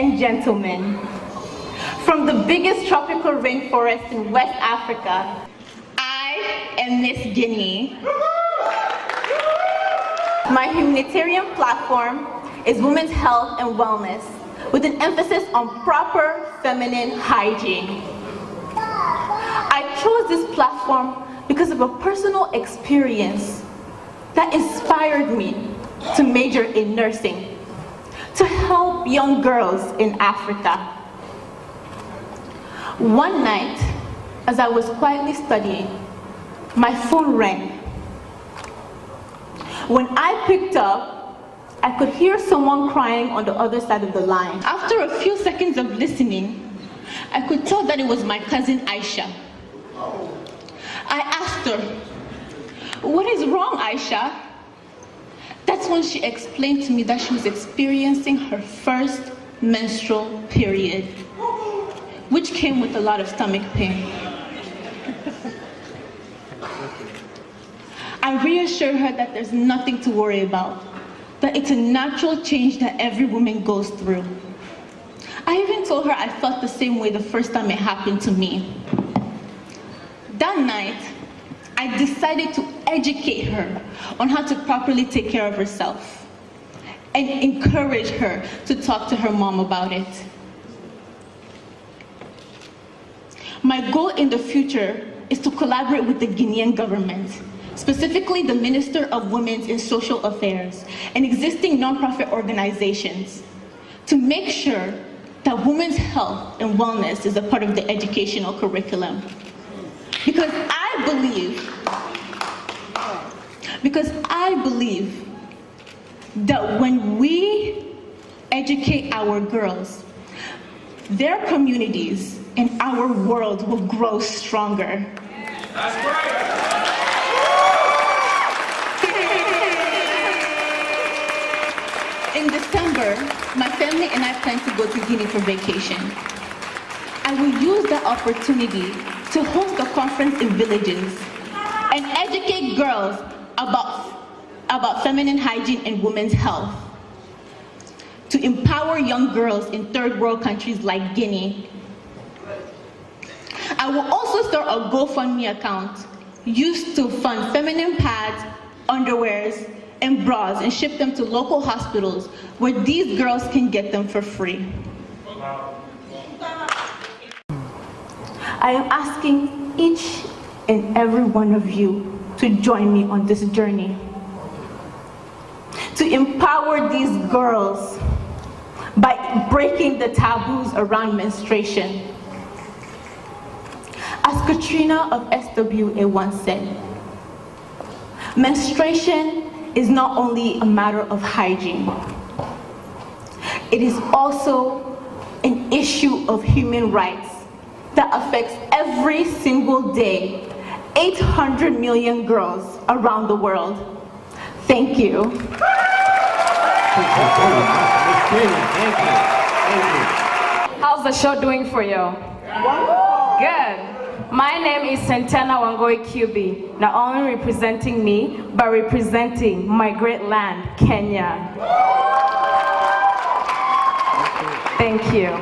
and gentlemen, from the biggest tropical rainforest in West Africa, I am Miss Guinea. My humanitarian platform is women's health and wellness, with an emphasis on proper feminine hygiene. I chose this platform because of a personal experience that inspired me to major in nursing, to help young girls in Africa. One night, as I was quietly studying, my phone rang. When I picked up, I could hear someone crying on the other side of the line. After a few seconds of listening, I could tell that it was my cousin Aisha. I asked her, "What is wrong, Aisha?" That's when she explained to me that she was experiencing her first menstrual period, which came with a lot of stomach pain. I reassured her that there's nothing to worry about, that it's a natural change that every woman goes through. I even told her I felt the same way the first time it happened to me. That night, I decided to educate her on how to properly take care of herself and encourage her to talk to her mom about it. My goal in the future is to collaborate with the Guinean government, specifically the Minister of Women's and Social Affairs and existing nonprofit organizations, to make sure that women's health and wellness is a part of the educational curriculum. Because I believe that when we educate our girls, their communities and our world will grow stronger. That's right. In December, my family and I plan to go to Guinea for vacation. I will use that opportunity to host a conference in villages and educate girls about feminine hygiene and women's health, to empower young girls in third world countries like Guinea. I will also start a GoFundMe account used to fund feminine pads, underwears, and bras and ship them to local hospitals where these girls can get them for free. I am asking each and every one of you to join me on this journey, to empower these girls by breaking the taboos around menstruation. As Katrina of SWA once said, menstruation is not only a matter of hygiene, it is also an issue of human rights that affects every single day 800 million girls around the world. Thank you. How's the show doing for you? Good. My name is Santana Wangoi QB, not only representing me, but representing my great land, Kenya. Thank you.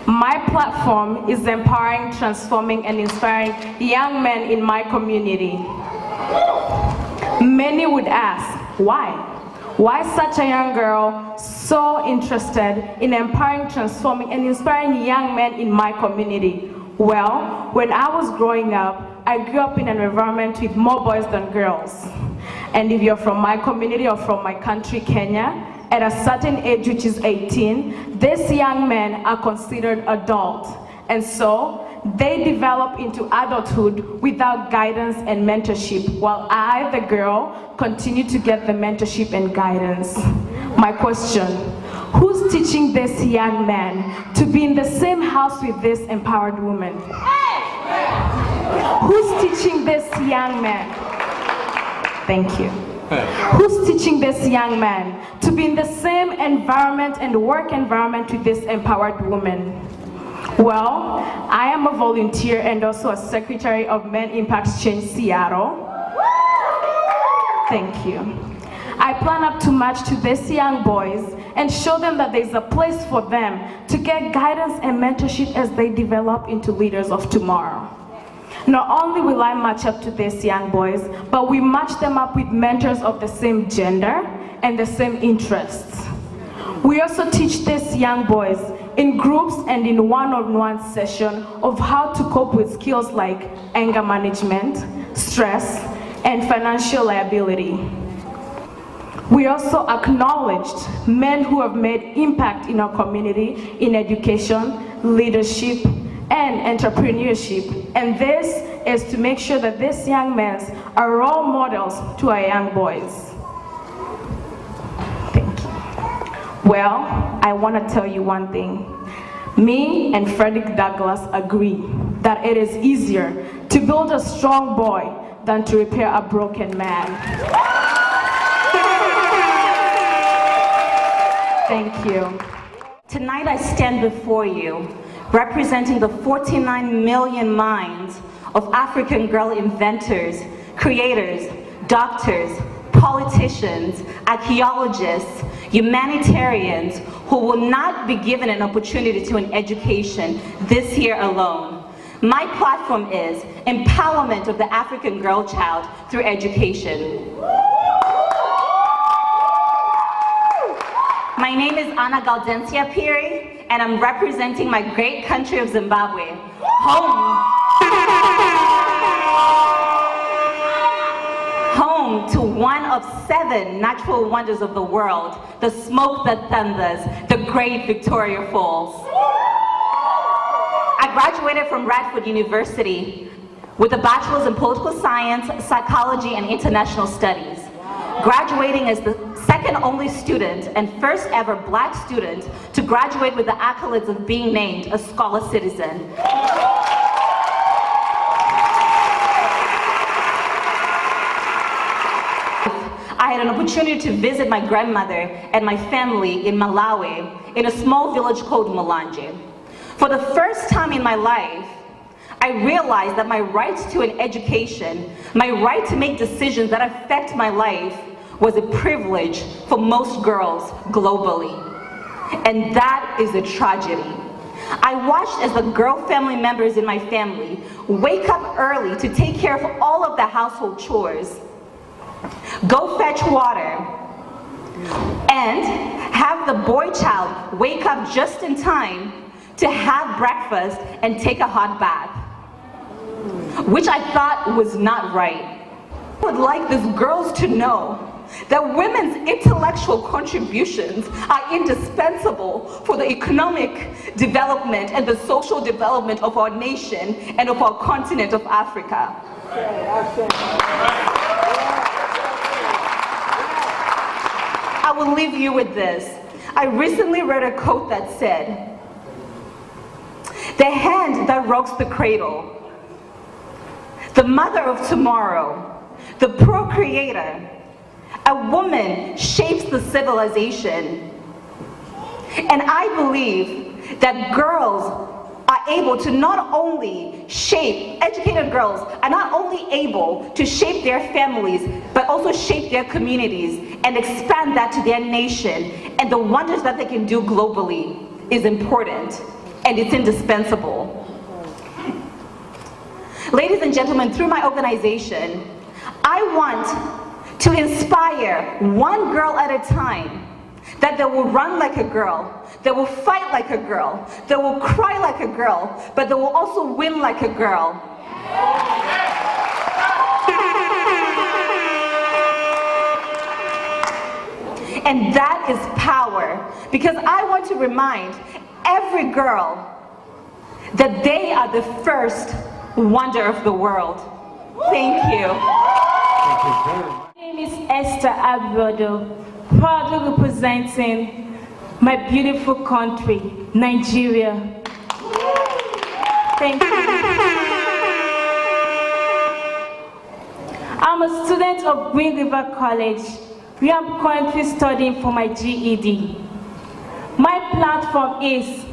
My platform is empowering, transforming, and inspiring young men in my community. Many would ask, why? Why such a young girl so interested in empowering, transforming, and inspiring young men in my community? Well, when I was growing up, I grew up in an environment with more boys than girls. And if you're from my community or from my country, Kenya, at a certain age, which is 18, these young men are considered adult. And so they develop into adulthood without guidance and mentorship, while I, the girl, continue to get the mentorship and guidance. My question, who's teaching this young man to be in the same house with this empowered woman? Who's teaching this young man? Thank you. Who's teaching this young man to be in the same environment and work environment with this empowered woman? Well, I am a volunteer and also a secretary of Men Impact Change Seattle. Thank you. I plan up to march to these young boys and show them that there's a place for them to get guidance and mentorship as they develop into leaders of tomorrow. Not only will I match up to these young boys, but we match them up with mentors of the same gender and the same interests. We also teach these young boys in groups and in one-on-one session of how to cope with skills like anger management, stress, and financial liability. We also acknowledged men who have made impact in our community in education, leadership, and entrepreneurship. And this is to make sure that these young men are role models to our young boys. Thank you. Well, I want to tell you one thing. Me and Frederick Douglass agree that it is easier to build a strong boy than to repair a broken man. Thank you. Tonight I stand before you representing the 49 million minds of African girl inventors, creators, doctors, politicians, archaeologists, humanitarians who will not be given an opportunity to an education this year alone. My platform is empowerment of the African girl child through education. My name is Ana Gaudensia Piri, and I'm representing my great country of Zimbabwe, home to one of 7 natural wonders of the world, the smoke that thunders, the great Victoria Falls. I graduated from Radford University with a bachelor's in political science, psychology, and international studies, graduating as the second only student and first ever Black student to graduate with the accolades of being named a scholar citizen. I had an opportunity to visit my grandmother and my family in Malawi in a small village called Mulanje. For the first time in my life, I realized that my right to an education, my right to make decisions that affect my life, was a privilege for most girls globally. And that is a tragedy. I watched as the girl family members in my family wake up early to take care of all of the household chores, go fetch water, and have the boy child wake up just in time to have breakfast and take a hot bath, which I thought was not right. I would like these girls to know that women's intellectual contributions are indispensable for the economic development and the social development of our nation and of our continent of Africa. I will leave you with this. I recently read a quote that said, "The hand that rocks the cradle, the mother of tomorrow, the procreator, a woman shapes the civilization." And I believe that girls are able to not only shape, educated girls are not only able to shape their families, but also shape their communities and expand that to their nation. And the wonders that they can do globally is important and it's indispensable. Ladies and gentlemen, through my organization, I want to inspire one girl at a time, that they will run like a girl, they will fight like a girl, they will cry like a girl, but they will also win like a girl. And that is power, because I want to remind every girl that they are the first wonder of the world. Thank you. My name is Esther Abrodo, proudly representing my beautiful country, Nigeria. Thank you. I'm a student of Green River College, where I'm currently studying for my GED. My platform is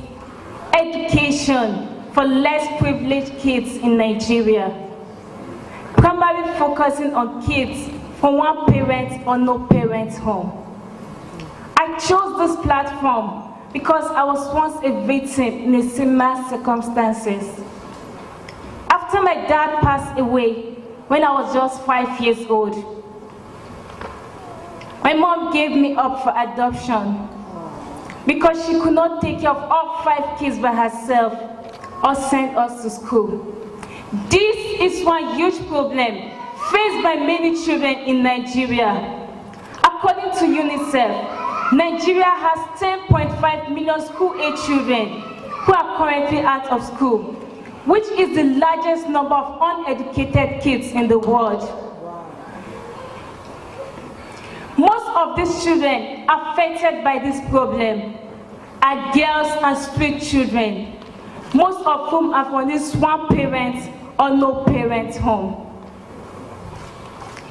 education for less privileged kids in Nigeria, primarily focusing on kids from one parent or no parent home. I chose this platform because I was once a victim in similar circumstances. After my dad passed away when I was just 5 years old, my mom gave me up for adoption because she could not take care of all 5 kids by herself or send us to school. This is one huge problem faced by many children in Nigeria. According to UNICEF, Nigeria has 10.5 million school-age children who are currently out of school, which is the largest number of uneducated kids in the world. Most of these children affected by this problem are girls and street children, most of whom are from this one parent or no parent home.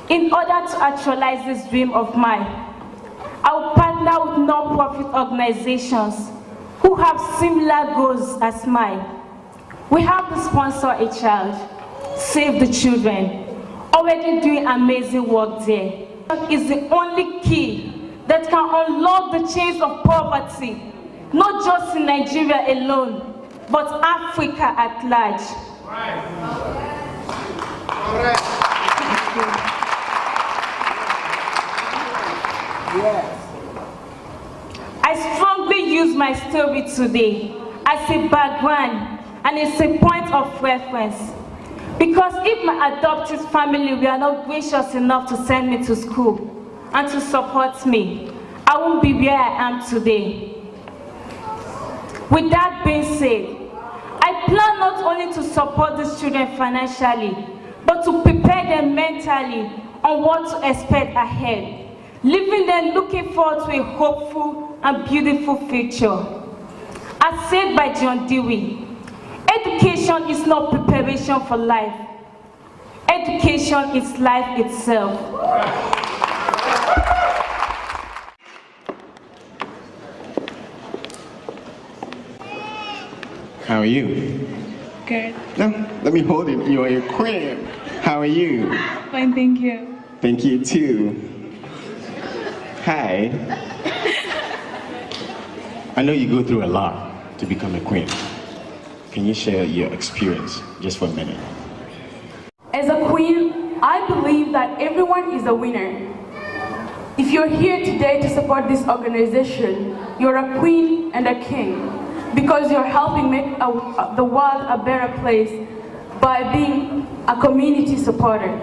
In order to actualize this dream of mine, I will partner with non-profit organizations who have similar goals as mine. We have to sponsor a child, Save the Children, already doing amazing work there. Is the only key that can unlock the chains of poverty, not just in Nigeria alone, but Africa at large. Right. Yes. I strongly use my story today as a background and as a point of reference. Because if my adoptive family were not gracious enough to send me to school and to support me, I won't be where I am today. With that being said, I plan not only to support these children financially, but to prepare them mentally on what to expect ahead, leaving them looking forward to a hopeful and beautiful future. As said by John Dewey, education is not preparation for life. Education is life itself. How are you? Good. No, let me hold it. You are a queen. How are you? Fine, thank you. Thank you too. Hi. I know you go through a lot to become a queen. Can you share your experience just for a minute? As a queen, I believe that everyone is a winner. If you're here today to support this organization, you're a queen and a king, because you're helping make the world a better place by being a community supporter.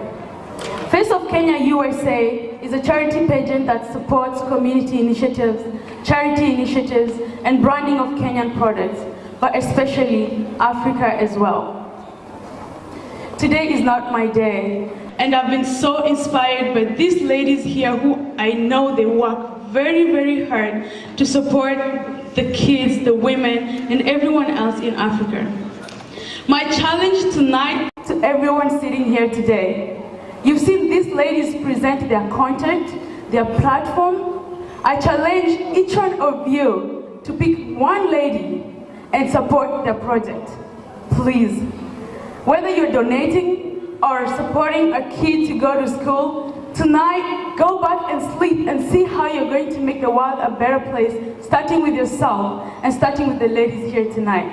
Face of Kenya USA is a charity pageant that supports community initiatives, charity initiatives, and branding of Kenyan products, but especially Africa as well. Today is not my day, and I've been so inspired by these ladies here who I know they work very, very hard to support the kids, the women, and everyone else in Africa. My challenge tonight to everyone sitting here today, you've seen these ladies present their content, their platform. I challenge each one of you to pick one lady and support their project, please. Whether you're donating or supporting a kid to go to school, tonight, go back and sleep and see how you're going to make the world a better place, starting with yourself and starting with the ladies here tonight.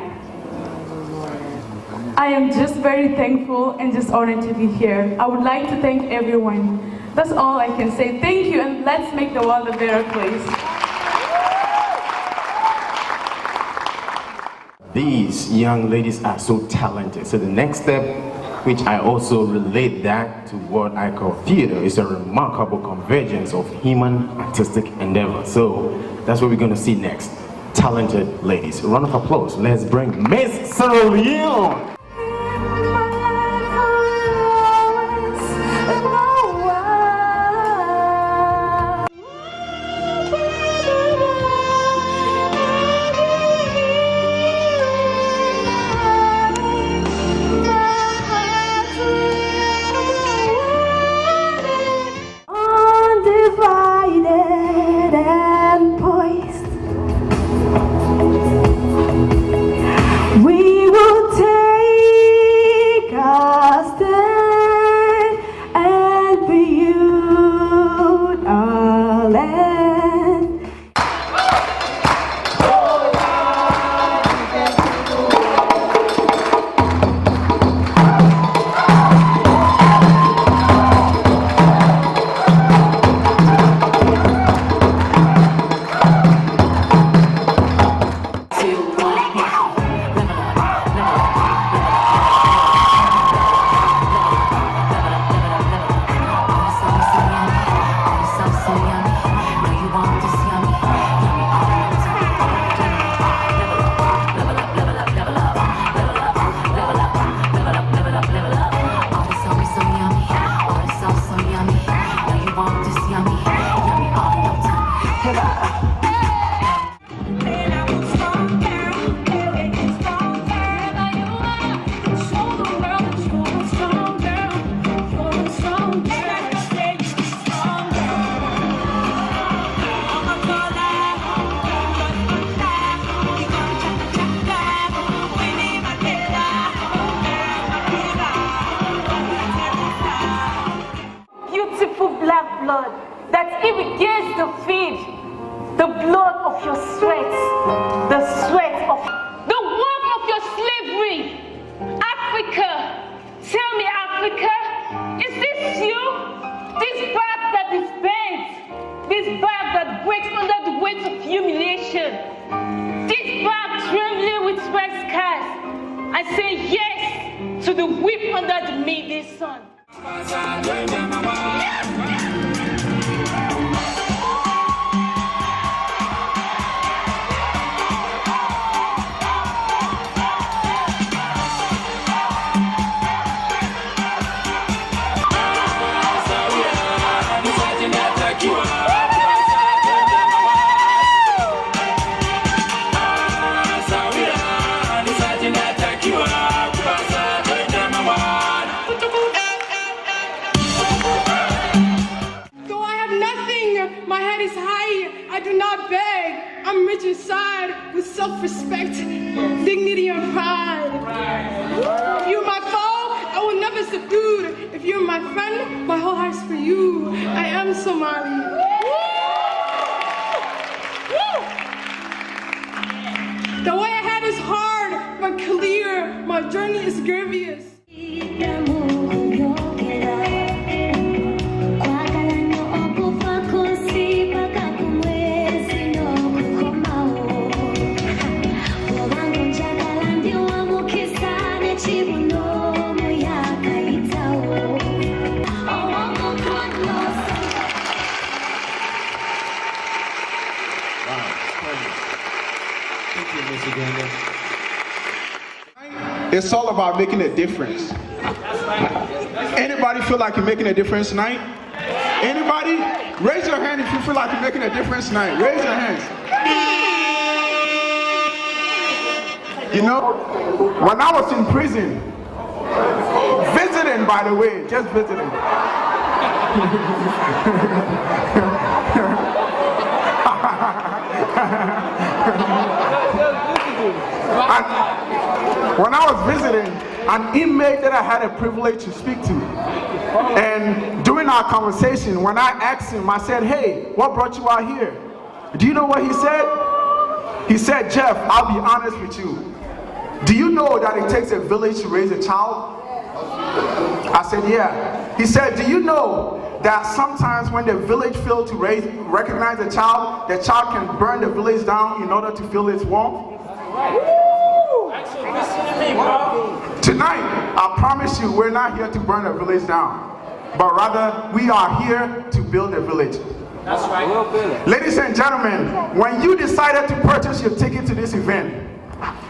I am just very thankful and just honored to be here. I would like to thank everyone. That's all I can say. Thank you, and let's make the world a better place. These young ladies are so talented. So the next step, which I also relate that to what I call theater, is a remarkable convergence of human artistic endeavor. So that's what we're going to see next. Talented ladies. A round of applause. Let's bring Miss Sarah Leon. We will take lifeblood that irrigates the feet, the blood of your sweat, the sweat of The work of your slavery. Africa. Tell me, Africa, is this you? This back that is bent. This back that breaks under the weight of humiliation. This back trembling with sweat scars. I say yes to the whip under the midday sun. Inside with self-respect, dignity, and pride. If you're my foe, I will never subdue. If you're my friend, my whole heart's for you. I am Somali. The way ahead is hard, but clear. My journey is grievous. It's all about making a difference. Anybody feel like you're making a difference tonight? Anybody? Raise your hand if you feel like you're making a difference tonight. Raise your hands. You know, when I was in prison, visiting, by the way, just visiting. When I was visiting, an inmate that I had a privilege to speak to, and during our conversation, when I asked him, I said, "Hey, what brought you out here?" Do you know what he said? He said, "Jeff, I'll be honest with you. Do you know that it takes a village to raise a child?" I said, "Yeah." He said, "Do you know that sometimes when the village fails to recognize the child can burn the village down in order to feel its warmth?" Tonight, I promise you, we're not here to burn a village down, but rather we are here to build a village. That's right. Ladies and gentlemen, when you decided to purchase your ticket to this event,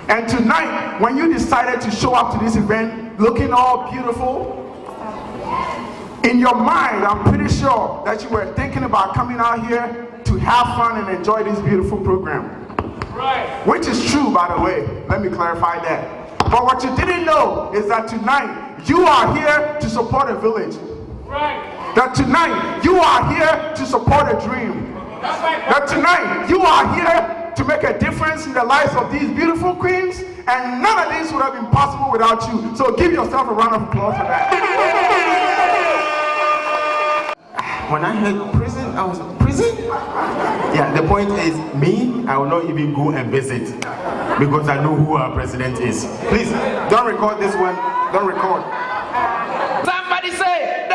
and tonight, when you decided to show up to this event looking all beautiful, in your mind, I'm pretty sure that you were thinking about coming out here to have fun and enjoy this beautiful program. Right. Which is true, by the way. Let me clarify that. But what you didn't know is that tonight, you are here to support a village. Right. That tonight, you are here to support a dream. That's right. That tonight, you are here to make a difference in the lives of these beautiful queens, and none of this would have been possible without you. So give yourself a round of applause for that. When I heard prison, I was prison? Yeah, the point is, me, I will not even go and visit because I know who our president is. Please, don't record this one. Don't record. Somebody say,